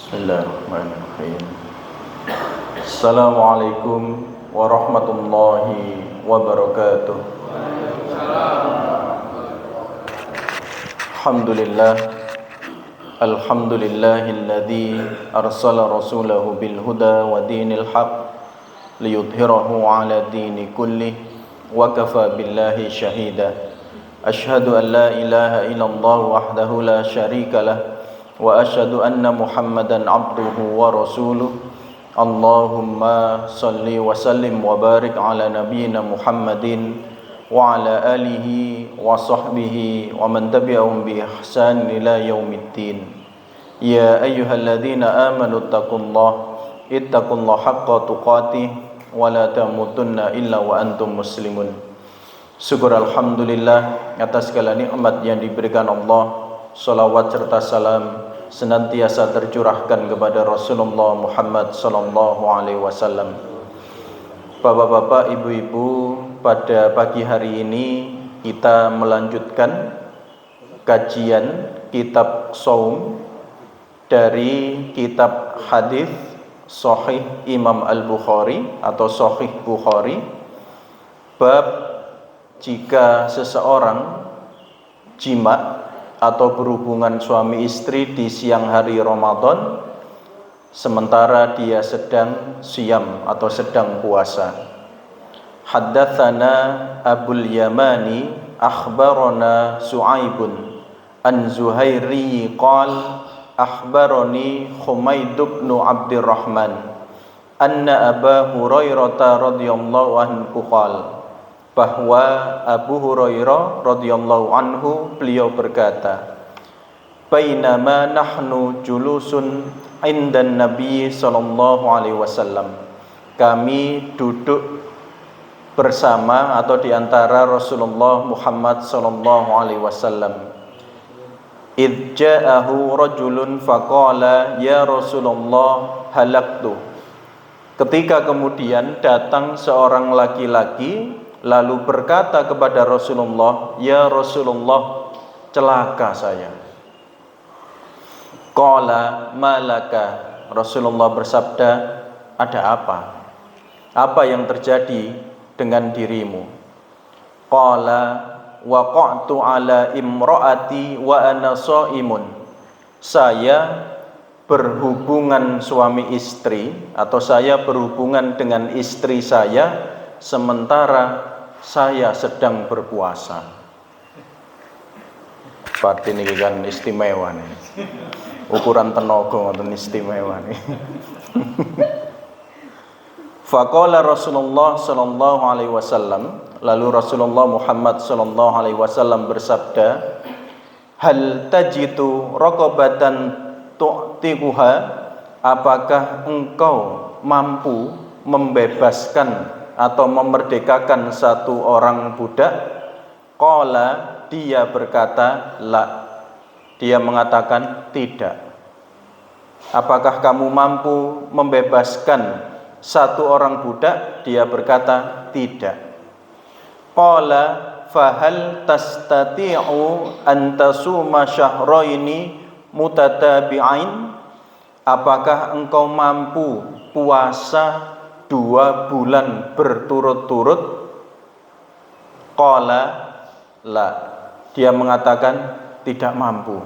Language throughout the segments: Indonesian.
Bismillahirrahmanirrahim. Assalamualaikum warahmatullahi wabarakatuh. Alhamdulillah. Alhamdulillahilladzi arsala rasulahu bil huda wa dinil haq liyudhhirahu 'ala dini kullih wa kafa billahi shahida. Asyhadu an la ilaha illallah wahdahu la syarika lah wa asyhadu anna Muhammadan abduhu wa rasuluh. Allahumma salli wa sallim wa barik ala nabiyyina Muhammadin wa ala alihi wa sahbihi wa man tabi'ahum bi ihsan ila yaumiddin. Ya ayyuhalladzina amanu ittaqullaha haqqa tuqatih wa la tamutunna illa wa antum muslimun. Syukur alhamdulillah atas segala nikmat yang diberikan Allah. Salawat serta salam senantiasa tercurahkan kepada Rasulullah Muhammad sallallahu alaihi wasallam. Bapak-bapak, ibu-ibu, pada pagi hari ini kita melanjutkan kajian kitab Shaum dari kitab hadis Sahih Imam Al-Bukhari atau Sahih Bukhari, bab jika seseorang jima atau berhubungan suami istri di siang hari Ramadan sementara dia sedang siyam atau sedang puasa. Haddatsana Abul Yamani akhbarana Su'aibun an Zuhairi qala akhbarani Humaid bin Abdurrahman anna Abu Hurairah radhiyallahu anhu qala, bahwa Abu Hurairah radhiyallahu anhu beliau berkata, bainama nahnu julusun indan Nabi sallallahu alaihi wasallam, kami duduk bersama atau di antara Rasulullah Muhammad sallallahu alaihi wasallam. Idh ja'ahu rajulun faqala ya Rasulullah halaktu. Ketika kemudian datang seorang laki-laki lalu berkata kepada Rasulullah, ya Rasulullah, celaka saya. Qala malaka. Rasulullah bersabda, ada apa? Apa yang terjadi dengan dirimu? Qala waqa'tu ala imraati wa ana shaimun. Saya berhubungan suami istri atau saya berhubungan dengan istri saya sementara saya sedang berpuasa. Berarti ini kan istimewa nih. Ukuran tenaga ngoten istimewa nih. Faqala Rasulullah sallallahu alaihi wasallam, lalu Rasulullah Muhammad sallallahu alaihi wasallam bersabda, hal tajitu raqabatan tu'tiquha, apakah engkau mampu membebaskan atau memerdekakan satu orang budak? Qala, dia berkata, la. Dia mengatakan tidak. Apakah kamu mampu membebaskan satu orang budak? Dia berkata tidak. Qala fahal tastati'u an tasuma syahraini mutatabi'ain, apakah engkau mampu puasa 2 bulan berturut-turut? Qala la. Dia mengatakan tidak mampu.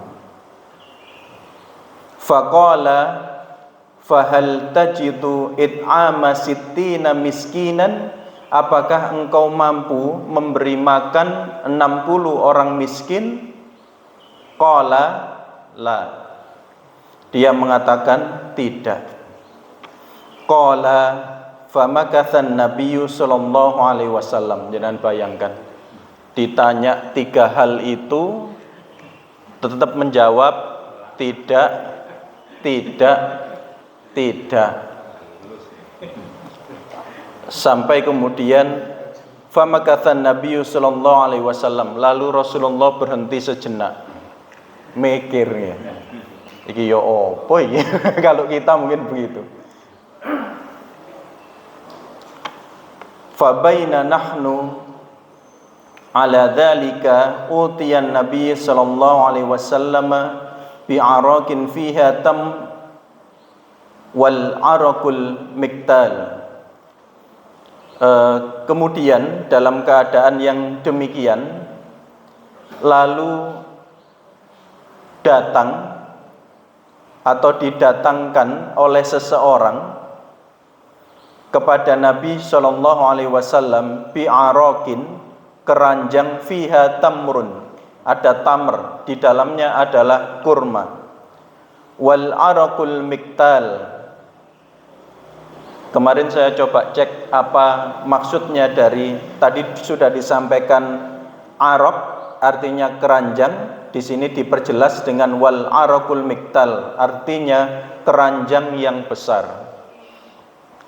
Faqala fahal tajidu it'ama sittina miskinan, apakah engkau mampu memberi makan 60 orang miskin? Qala la. Dia mengatakan tidak. Qala famakathan Nabiyyu sallallahu alaihi wasallam. Jangan bayangkan, ditanya 3 hal itu tetap menjawab tidak, tidak, tidak. Sampai kemudian famakathan Nabiyyu sallallahu alaihi wasallam, lalu Rasulullah berhenti sejenak, mikirnya. Iki yo opo iki? Kalau kita mungkin begitu. Fabaina nahnu ala dzalika utiyan nabiy sallallahu alaihi wasallam bi'arakin fiha wal araqul miktal. Kemudian dalam keadaan yang demikian lalu datang atau didatangkan oleh seseorang kepada Nabi Shallallahu Alaihi Wasallam bi'arakin, keranjang fiha tamrun, ada tamr, di dalamnya adalah kurma. Wal araqul miktal. Kemarin saya coba cek apa maksudnya dari tadi sudah disampaikan araq artinya keranjang, di sini diperjelas dengan wal araqul miktal artinya keranjang yang besar.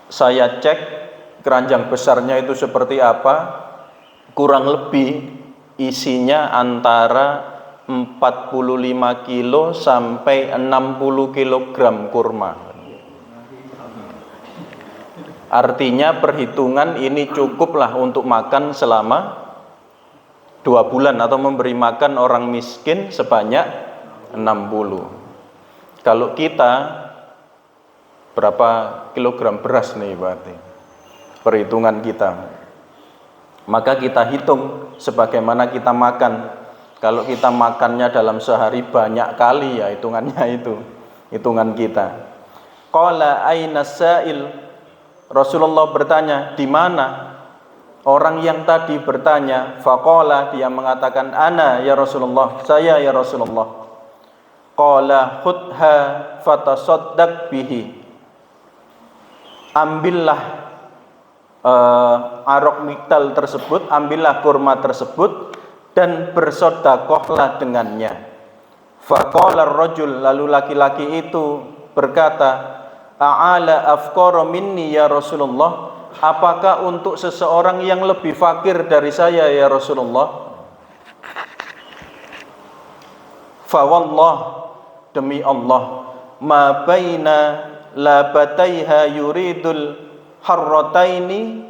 Saya cek keranjang besarnya itu seperti apa, kurang lebih isinya antara 45 kilo sampai 60 kilogram kurma. Artinya perhitungan ini cukuplah untuk makan selama 2 bulan atau memberi makan orang miskin sebanyak 60. Kalau kita berapa kilogram beras nih berarti perhitungan kita, maka kita hitung sebagaimana kita makan. Kalau kita makannya dalam sehari banyak kali, ya hitungannya itu hitungan kita. Qala aina sa'il, Rasulullah bertanya, di mana orang yang tadi bertanya? Faqala, dia mengatakan, ana ya Rasulullah, saya ya Rasulullah. Qala khudha fatasaddaq bihi, ambillah araq miktal tersebut, ambillah kurma tersebut dan bersedekahlah dengannya. Faqala ar-rajul, lalu laki-laki itu berkata, a'ala afqara minni ya Rasulullah, apakah untuk seseorang yang lebih fakir dari saya ya Rasulullah? Fa wallah, demi Allah, ma baina labataiha yuridul harrataini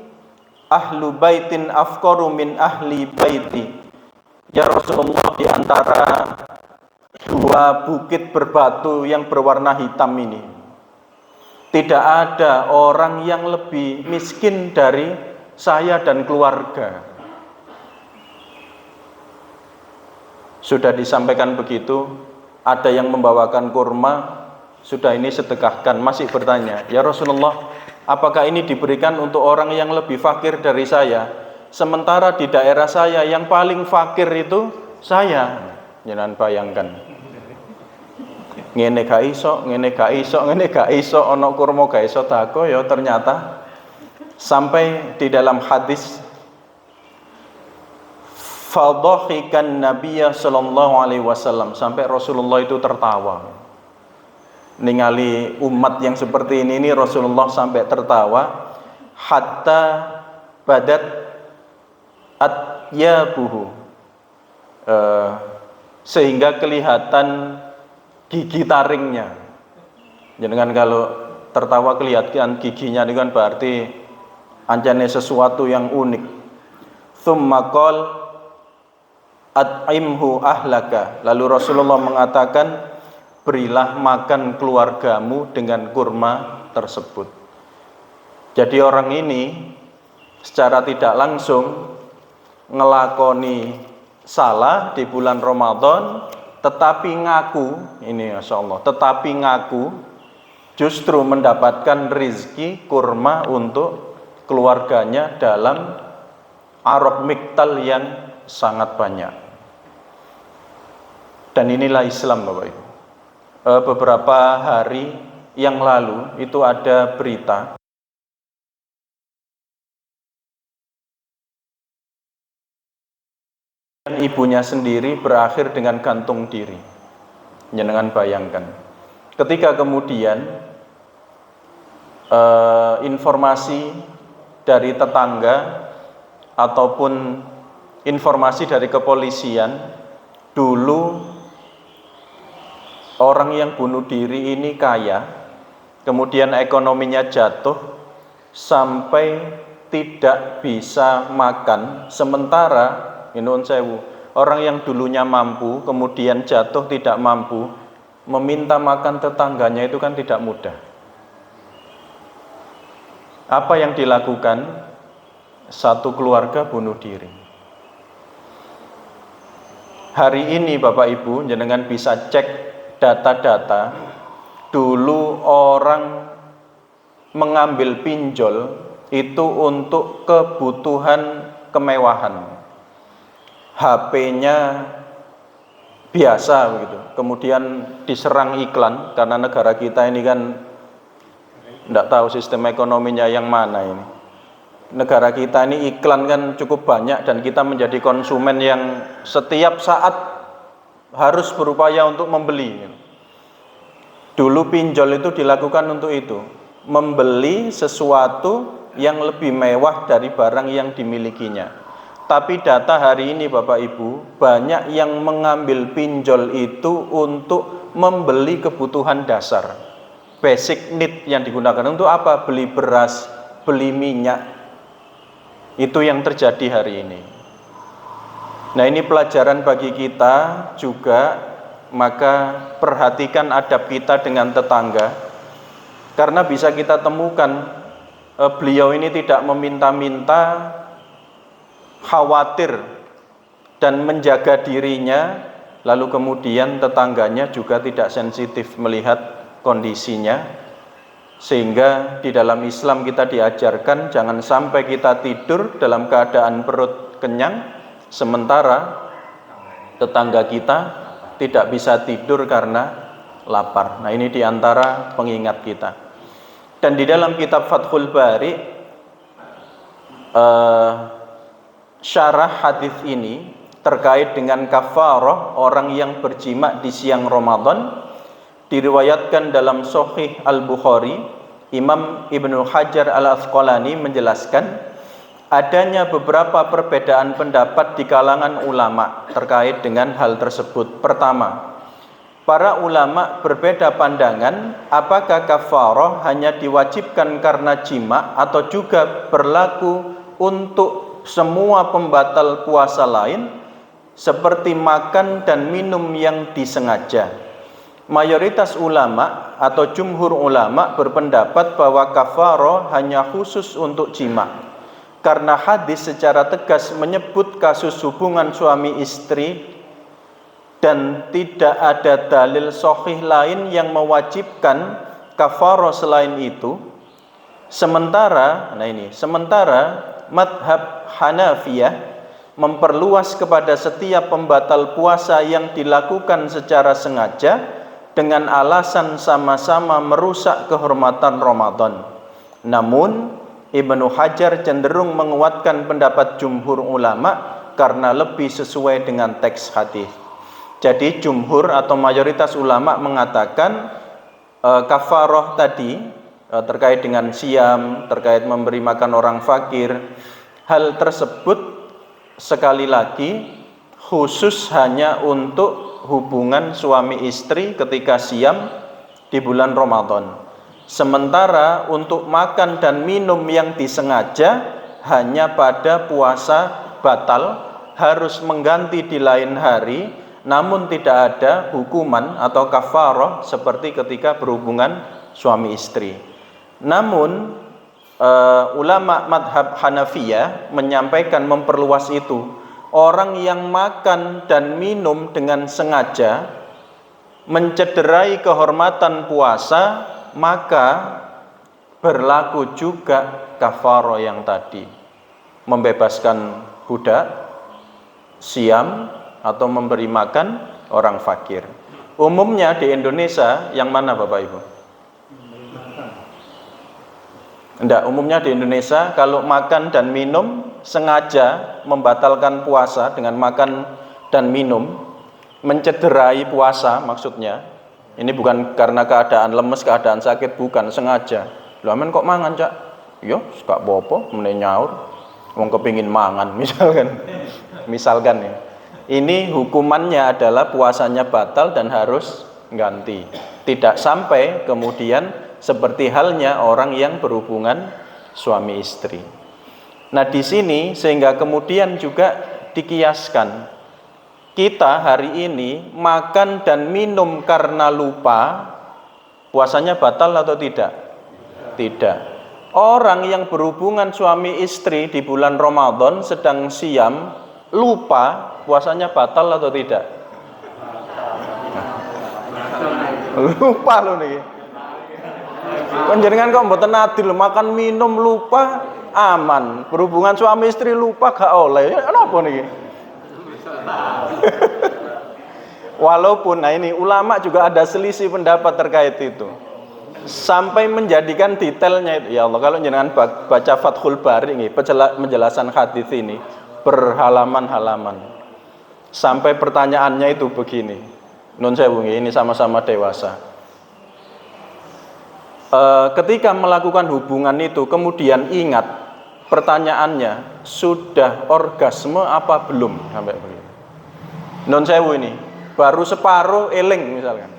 ahlu baitin afqaru min ahli baiti. Ya Rasulullah, di antara dua bukit berbatu yang berwarna hitam ini tidak ada orang yang lebih miskin dari saya dan keluarga. Sudah disampaikan begitu, ada yang membawakan kurma, sudah ini sedekahkan, masih bertanya, ya Rasulullah, apakah ini diberikan untuk orang yang lebih fakir dari saya? Sementara di daerah saya yang paling fakir itu saya. Jangan bayangkan. Ngene gak iso, ngene gak iso, ngene gak iso, ono kurma gak iso tako, ya ternyata sampai di dalam hadis fadhahikan Nabiyya sallallahu alaihi wasallam, sampai Rasulullah itu tertawa. Ningali umat yang seperti ini Rasulullah sampai tertawa, hatta badat atyabuhu, sehingga kelihatan gigi taringnya. Jangan kalau tertawa kelihatan giginya itu kan berarti anjane sesuatu yang unik. Tsumma qol at'imhu ahlaka, lalu Rasulullah mengatakan, berilah makan keluargamu dengan kurma tersebut. Jadi orang ini secara tidak langsung ngelakoni salah di bulan Ramadan, tetapi ngaku, ini Masya Allah, tetapi ngaku justru mendapatkan rizki kurma untuk keluarganya dalam araq miktal yang sangat banyak. Dan inilah Islam, Bapak Ibu. Beberapa hari yang lalu itu ada berita ibunya sendiri berakhir dengan gantung diri. Jangan bayangkan. Ketika kemudian informasi dari tetangga ataupun informasi dari kepolisian, dulu orang yang bunuh diri ini kaya, kemudian ekonominya jatuh sampai tidak bisa makan, sementara Minun sewu, orang yang dulunya mampu kemudian jatuh tidak mampu, meminta makan tetangganya itu kan tidak mudah. Apa yang dilakukan? Satu keluarga bunuh diri. Hari ini Bapak Ibu, jenengan bisa cek data-data. Dulu orang mengambil pinjol itu untuk kebutuhan kemewahan. HP-nya biasa begitu. Kemudian diserang iklan karena negara kita ini kan tidak tahu sistem ekonominya yang mana ini. Negara kita ini iklan kan cukup banyak dan kita menjadi konsumen yang setiap saat harus berupaya untuk membeli. Dulu pinjol itu dilakukan untuk itu, membeli sesuatu yang lebih mewah dari barang yang dimilikinya. Tapi data hari ini Bapak Ibu, banyak yang mengambil pinjol itu untuk membeli kebutuhan dasar, basic need yang digunakan untuk apa? Beli beras, beli minyak. Itu yang terjadi hari ini. Nah, ini pelajaran bagi kita juga, maka perhatikan adab kita dengan tetangga. Karena bisa kita temukan beliau ini tidak meminta-minta, khawatir dan menjaga dirinya, lalu kemudian tetangganya juga tidak sensitif melihat kondisinya. Sehingga di dalam Islam kita diajarkan jangan sampai kita tidur dalam keadaan perut kenyang, sementara tetangga kita tidak bisa tidur karena lapar. Nah, ini diantara pengingat kita. Dan di dalam kitab Fathul Bari, syarah hadis ini terkait dengan kafarah orang yang berjima di siang Ramadan, diriwayatkan dalam Sahih Al-Bukhari. Imam Ibnu Hajar Al-Asqalani menjelaskan adanya beberapa perbedaan pendapat di kalangan ulama terkait dengan hal tersebut. Pertama, para ulama berbeda pandangan apakah kafarah hanya diwajibkan karena jima atau juga berlaku untuk semua pembatal puasa lain seperti makan dan minum yang disengaja. Mayoritas ulama atau jumhur ulama berpendapat bahwa kafarah hanya khusus untuk jima, karena hadis secara tegas menyebut kasus hubungan suami istri dan tidak ada dalil sahih lain yang mewajibkan kafarah selain itu. Sementara madhab Hanafiyah memperluas kepada setiap pembatal puasa yang dilakukan secara sengaja dengan alasan sama-sama merusak kehormatan Ramadan. Namun Ibnu Hajar cenderung menguatkan pendapat jumhur ulama karena lebih sesuai dengan teks hadis. Jadi jumhur atau mayoritas ulama mengatakan kafarah tadi terkait dengan siam, terkait memberi makan orang fakir, hal tersebut sekali lagi khusus hanya untuk hubungan suami istri ketika siam di bulan Ramadan. Sementara untuk makan dan minum yang disengaja hanya pada puasa batal, harus mengganti di lain hari, namun tidak ada hukuman atau kafarah seperti ketika berhubungan suami istri. Namun ulama madhab Hanafiyah menyampaikan memperluas itu. Orang yang makan dan minum dengan sengaja mencederai kehormatan puasa, maka berlaku juga kafarah yang tadi, membebaskan budak, siam, atau memberi makan orang fakir. Umumnya di Indonesia yang mana Bapak Ibu? Enggak, umumnya di Indonesia kalau makan dan minum sengaja membatalkan puasa dengan makan dan minum, mencederai puasa maksudnya. Ini bukan karena keadaan lemes, keadaan sakit, bukan, sengaja. Lha men kok mangan, Cak? Yo, gak apa-apa, meneh nyaur. Wong kepingin mangan misalkan ya. Ini hukumannya adalah puasanya batal dan harus ganti. Tidak sampai kemudian seperti halnya orang yang berhubungan suami istri. Nah, di sini sehingga kemudian juga dikiaskan. Kita hari ini makan dan minum karena lupa, puasanya batal atau tidak? Tidak. Orang yang berhubungan suami istri di bulan Ramadan sedang siam, lupa puasanya batal atau tidak? Lupa loh nih. Panjenengan kok mboten adil, makan minum lupa aman, berhubungan suami istri lupa gak oleh. Kenapa nih? Walaupun, nah ini ulama juga ada selisih pendapat terkait itu. Sampai menjadikan detailnya itu. Ya Allah, kalau jenengan baca Fathul Bari ini, penjelasan hadis ini berhalaman-halaman. Sampai pertanyaannya itu begini. Nun sewu, ini sama-sama dewasa. Ketika melakukan hubungan itu kemudian ingat pertanyaannya, sudah orgasme apa belum? Sampai begini. Nun sewu ini, baru separuh eling misalkan.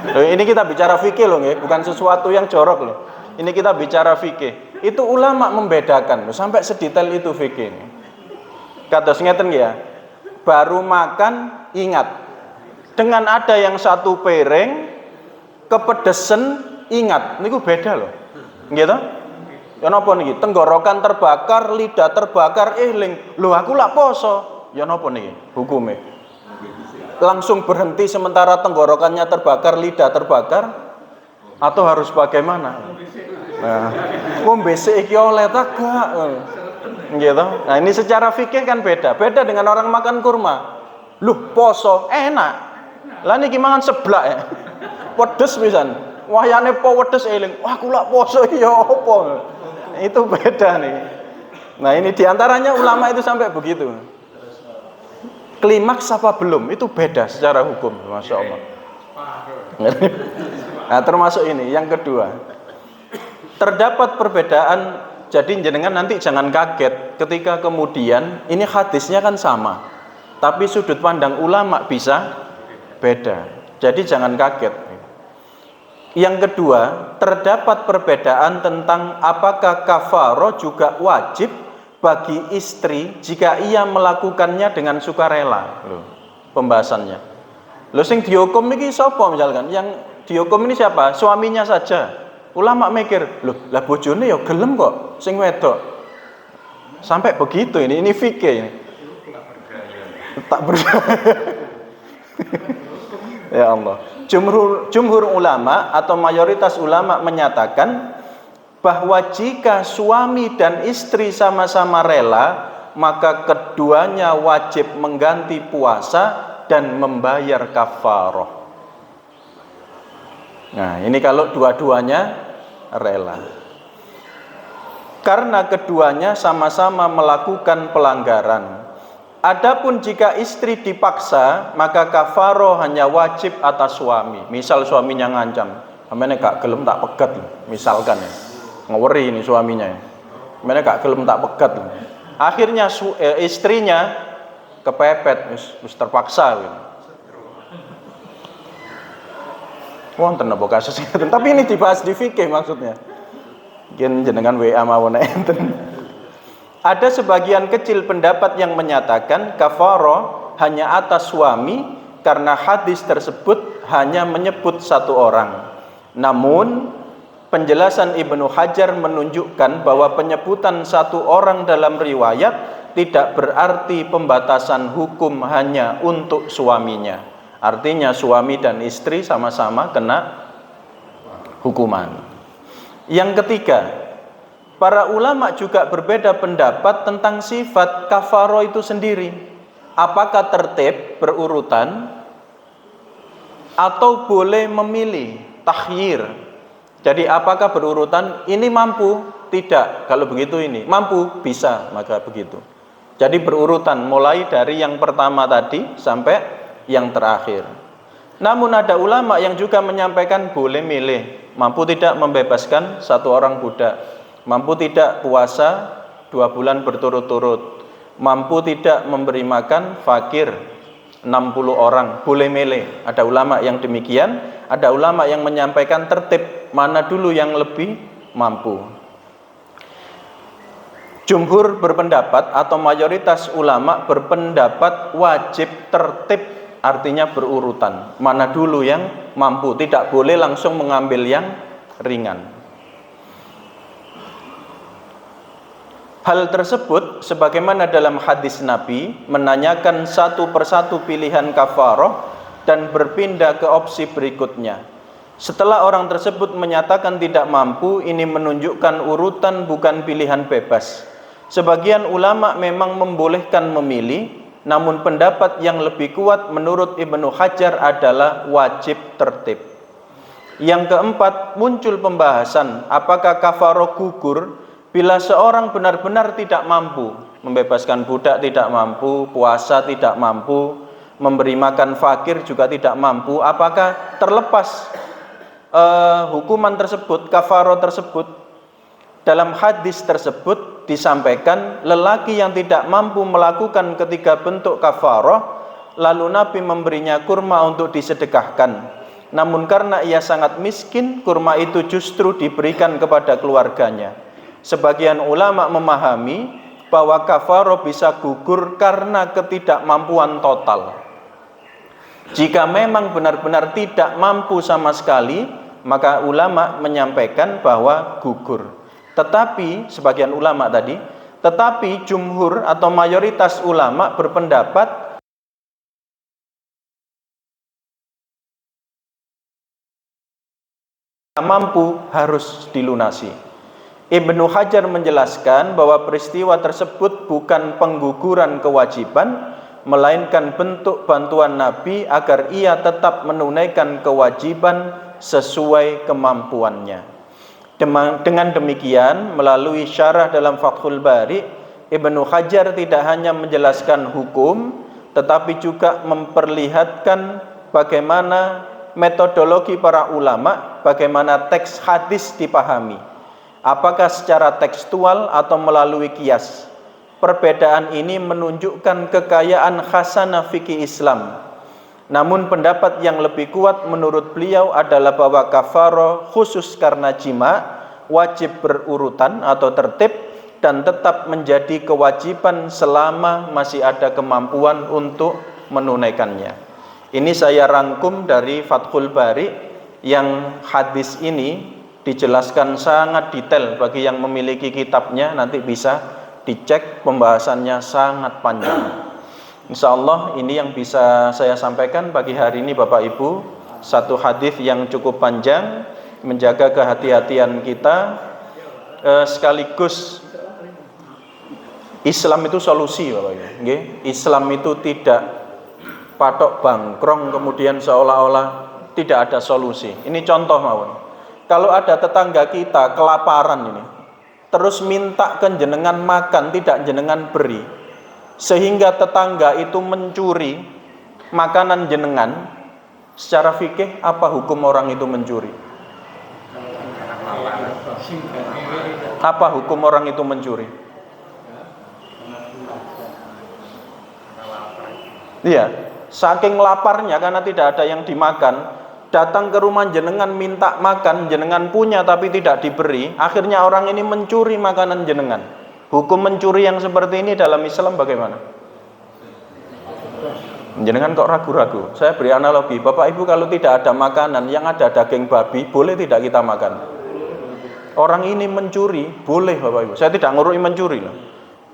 Ini kita bicara fikih loh, bukan sesuatu yang jorok loh. Ini kita bicara fikih. Itu ulama membedakan loh, sampai sedetail itu fikih ini. Kados ngeten ya. Baru makan ingat. Dengan ada yang satu piring kepedesen ingat. Niku beda loh. Gitu? Ya napa niki? Tenggorokan terbakar, lidah terbakar, eling. Loh aku lak poso. Ya napa niki hukume? Langsung berhenti sementara tenggorokannya terbakar, lidah terbakar, atau harus bagaimana? Nah, ngombese iki oleh ta gak? Gitu. Nah, ini secara fikih kan beda. Beda dengan orang makan kurma. Loh, poso enak. Lah niki mangan seblak ya. Pedes pisan. Wayane po pedes eling. Wah, aku lak poso ya apa? Itu beda nih. Nah, ini diantaranya ulama itu sampai begitu. Klimaks apa belum itu beda secara hukum, masya Allah. Nah, termasuk ini yang kedua, terdapat perbedaan. Jadi jenengan nanti jangan kaget ketika kemudian ini hadisnya kan sama, tapi sudut pandang ulama bisa beda. Jadi jangan kaget. Yang kedua, terdapat perbedaan tentang apakah kafaroh juga wajib bagi istri jika ia melakukannya dengan sukarela. Loh, pembahasannya. Loh, sing dihukum iki sapa misalkan? Yang dihukum ini siapa? Suaminya saja. Ulama mikir, loh, lah bojone ya gelem kok sing wedok. Sampai begitu ini fikih ini. Tak berdaya. Ya Allah. Jumhur ulama atau mayoritas ulama menyatakan bahwa jika suami dan istri sama-sama rela, maka keduanya wajib mengganti puasa dan membayar kafaroh. Nah, ini kalau dua-duanya rela. Karena keduanya sama-sama melakukan pelanggaran. Adapun jika istri dipaksa, maka kafaroh hanya wajib atas suami. Misal suaminya ngancam, "Amene gak gelem tak pegat," misalkan ya. Ngeweri ini suaminya ya. Mana gak gelem tak pegat. Akhirnya istrinya kepepet, wis terpaksa gitu. Wonten napa kasus ngeten, tapi ini dibahas di fikih maksudnya. Mungkin jenengan WA mawon enten. Ada sebagian kecil pendapat yang menyatakan kafaroh hanya atas suami karena hadis tersebut hanya menyebut satu orang. Namun penjelasan Ibnu Hajar menunjukkan bahwa penyebutan satu orang dalam riwayat tidak berarti pembatasan hukum hanya untuk suaminya. Artinya suami dan istri sama-sama kena hukuman. Yang ketiga, para ulama juga berbeda pendapat tentang sifat kafaroh itu sendiri. Apakah tertib berurutan atau boleh memilih takhyir? Jadi apakah berurutan? Ini mampu? Tidak. Kalau begitu ini mampu? Bisa. Maka begitu. Jadi berurutan mulai dari yang pertama tadi sampai yang terakhir. Namun ada ulama yang juga menyampaikan boleh milih. Mampu tidak membebaskan satu orang budak. Mampu tidak puasa 2 bulan berturut-turut. Mampu tidak memberi makan fakir 60 orang. Boleh milih. Ada ulama yang demikian. Ada ulama yang menyampaikan tertib. Mana dulu yang lebih mampu. Jumhur berpendapat atau mayoritas ulama berpendapat wajib tertib, artinya berurutan. Mana dulu yang mampu, tidak boleh langsung mengambil yang ringan. Hal tersebut sebagaimana dalam hadis Nabi menanyakan satu persatu pilihan kafaroh dan berpindah ke opsi berikutnya. Setelah orang tersebut menyatakan tidak mampu, ini menunjukkan urutan bukan pilihan bebas. Sebagian ulama memang membolehkan memilih, namun pendapat yang lebih kuat menurut Ibnu Hajar adalah wajib tertib. Yang keempat, muncul pembahasan apakah kafaroh gugur bila seorang benar-benar tidak mampu, membebaskan budak tidak mampu, puasa tidak mampu, memberi makan fakir juga tidak mampu, apakah terlepas hukuman tersebut, kafaroh tersebut? Dalam hadis tersebut disampaikan lelaki yang tidak mampu melakukan ketiga bentuk kafaroh, lalu Nabi memberinya kurma untuk disedekahkan. Namun karena ia sangat miskin, kurma itu justru diberikan kepada keluarganya. Sebagian ulama memahami bahwa kafaroh bisa gugur karena ketidakmampuan total. Jika memang benar-benar tidak mampu sama sekali, maka ulama menyampaikan bahwa gugur. Tetapi sebagian ulama tetapi jumhur atau mayoritas ulama berpendapat mampu harus dilunasi. Ibnu Hajar menjelaskan bahwa peristiwa tersebut bukan pengguguran kewajiban, melainkan bentuk bantuan Nabi agar ia tetap menunaikan kewajiban sesuai kemampuannya. Dengan demikian, melalui syarah dalam Fathul Bari, Ibnu Hajar tidak hanya menjelaskan hukum, tetapi juga memperlihatkan bagaimana metodologi para ulama, bagaimana teks hadis dipahami. Apakah secara tekstual atau melalui kias? Perbedaan ini menunjukkan kekayaan khasanah fikih Islam. Namun pendapat yang lebih kuat menurut beliau adalah bahwa kafaroh khusus karena jima wajib berurutan atau tertib dan tetap menjadi kewajiban selama masih ada kemampuan untuk menunaikannya. Ini saya rangkum dari Fathul Bari yang hadis ini dijelaskan sangat detail. Bagi yang memiliki kitabnya nanti bisa dicek, pembahasannya sangat panjang. Insya Allah ini yang bisa saya sampaikan pagi hari ini Bapak Ibu. Satu hadis yang cukup panjang, menjaga kehati-hatian kita, sekaligus Islam itu solusi Bapak Ibu. Islam itu tidak patok bangkrong kemudian seolah-olah tidak ada solusi. Ini contoh mawon. Kalau ada tetangga kita kelaparan ini, terus minta ke jenengan makan, tidak jenengan beri, sehingga tetangga itu mencuri makanan jenengan, secara fikih apa hukum orang itu mencuri? Apa hukum orang itu mencuri? Iya, saking laparnya karena tidak ada yang dimakan, datang ke rumah jenengan minta makan, jenengan punya tapi tidak diberi, akhirnya orang ini mencuri makanan jenengan. Hukum mencuri yang seperti ini dalam Islam bagaimana? Jenengan kok ragu-ragu? Saya beri analogi, Bapak Ibu kalau tidak ada makanan, yang ada daging babi, boleh tidak kita makan? Orang ini mencuri, boleh Bapak Ibu. Saya tidak ngurui mencuri loh.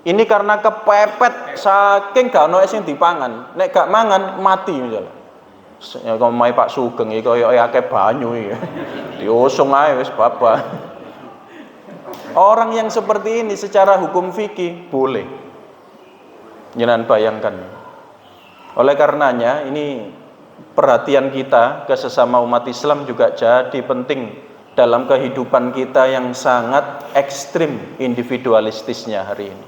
Ini karena kepepet, saking gak ono sing dipangan. Nek gak mangan mati misalnya. Ya omahe Pak Sugeng iki koyo akeh banyu iki. Diusung ae wis bapak. Orang yang seperti ini secara hukum fikih boleh. Jangan bayangkan. Oleh karenanya ini perhatian kita ke sesama umat Islam juga jadi penting dalam kehidupan kita yang sangat ekstrim individualistisnya hari ini.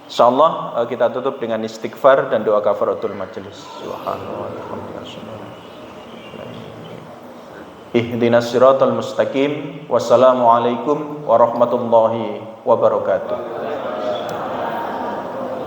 Insyaallah kita tutup dengan istighfar dan doa kafaratul majelis. Ihdinas siratal mustaqim. Wassalamualaikum warahmatullahi wabarakatuh.